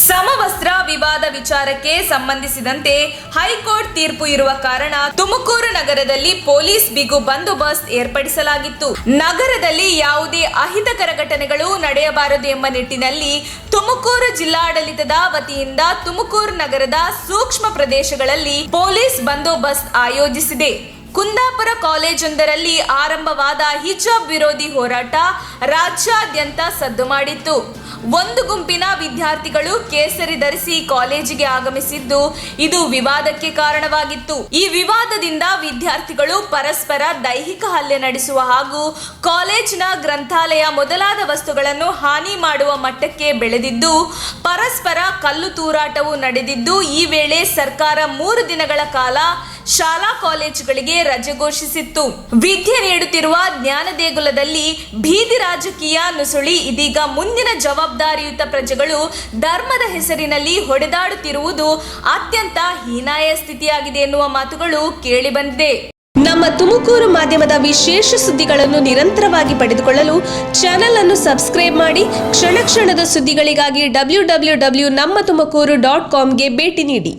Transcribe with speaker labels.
Speaker 1: ಸಮವಸ್ತ್ರ ವಿವಾದ ವಿಚಾರಕ್ಕೆ ಸಂಬಂಧಿಸಿದಂತೆ ಹೈಕೋರ್ಟ್ ತೀರ್ಪು ಇರುವ ಕಾರಣ ತುಮಕೂರು ನಗರದಲ್ಲಿ ಪೊಲೀಸ್ ಬಿಗು ಬಂದೋಬಸ್ತ್ ಏರ್ಪಡಿಸಲಾಗಿತ್ತು. ನಗರದಲ್ಲಿ ಯಾವುದೇ ಅಹಿತಕರ ಘಟನೆಗಳು ನಡೆಯಬಾರದು ಎಂಬ ನಿಟ್ಟಿನಲ್ಲಿ ತುಮಕೂರು ಜಿಲ್ಲಾಡಳಿತದ ವತಿಯಿಂದ ತುಮಕೂರು ನಗರದ ಸೂಕ್ಷ್ಮ ಪ್ರದೇಶಗಳಲ್ಲಿ ಪೊಲೀಸ್ ಬಂದೋಬಸ್ತ್ ಆಯೋಜಿಸಿದೆ. ಕುಂದಾಪುರ ಕಾಲೇಜೊಂದರಲ್ಲಿ ಆರಂಭವಾದ ಹಿಜಾಬ್ ವಿರೋಧಿ ಹೋರಾಟ ರಾಜ್ಯಾದ್ಯಂತ ಸದ್ದು ಮಾಡಿತ್ತು. ಒಂದು ಗುಂಪಿನ ವಿದ್ಯಾರ್ಥಿಗಳು ಕೇಸರಿ ಧರಿಸಿ ಕಾಲೇಜಿಗೆ ಆಗಮಿಸಿದ್ದು ಇದು ವಿವಾದಕ್ಕೆ ಕಾರಣವಾಗಿತ್ತು. ಈ ವಿವಾದದಿಂದ ವಿದ್ಯಾರ್ಥಿಗಳು ಪರಸ್ಪರ ದೈಹಿಕ ಹಲ್ಲೆ ನಡೆಸುವ ಹಾಗೂ ಕಾಲೇಜಿನ ಗ್ರಂಥಾಲಯ ಮೊದಲಾದ ವಸ್ತುಗಳನ್ನು ಹಾನಿ ಮಾಡುವ ಮಟ್ಟಕ್ಕೆ ಬೆಳೆದಿದ್ದು ಪರಸ್ಪರ ಕಲ್ಲು ತೂರಾಟವು ನಡೆದಿದ್ದು ಈ ವೇಳೆ ಸರ್ಕಾರ 3 ದಿನಗಳ ಕಾಲ ಶಾಲಾ ಕಾಲೇಜುಗಳಿಗೆ ರಜೆ ಘೋಷಿಸಿತ್ತು. ವಿದ್ಯೆ ನೀಡುತ್ತಿರುವ ಜ್ಞಾನದೇಗುಲದಲ್ಲಿ ಬೀದಿ ರಾಜಕೀಯ ನುಸುಳಿ ಇದೀಗ ಮುಂದಿನ ಜವಾಬ್ದಾರಿಯುತ ಪ್ರಜೆಗಳು ಧರ್ಮದ ಹೆಸರಿನಲ್ಲಿ ಹೊಡೆದಾಡುತ್ತಿರುವುದು ಅತ್ಯಂತ ಹೀನಾಯ ಸ್ಥಿತಿಯಾಗಿದೆ ಎನ್ನುವ ಮಾತುಗಳು ಕೇಳಿಬಂದಿದೆ.
Speaker 2: ನಮ್ಮ ತುಮಕೂರು ಮಾಧ್ಯಮದ ವಿಶೇಷ ಸುದ್ದಿಗಳನ್ನು ನಿರಂತರವಾಗಿ ಪಡೆದುಕೊಳ್ಳಲು ಚಾನೆಲ್ ಅನ್ನು ಸಬ್ಸ್ಕ್ರೈಬ್ ಮಾಡಿ. ಕ್ಷಣ ಕ್ಷಣದ ಸುದ್ದಿಗಳಿಗಾಗಿ www.nammathumakuru.com ಗೆ ಭೇಟಿ ನೀಡಿ.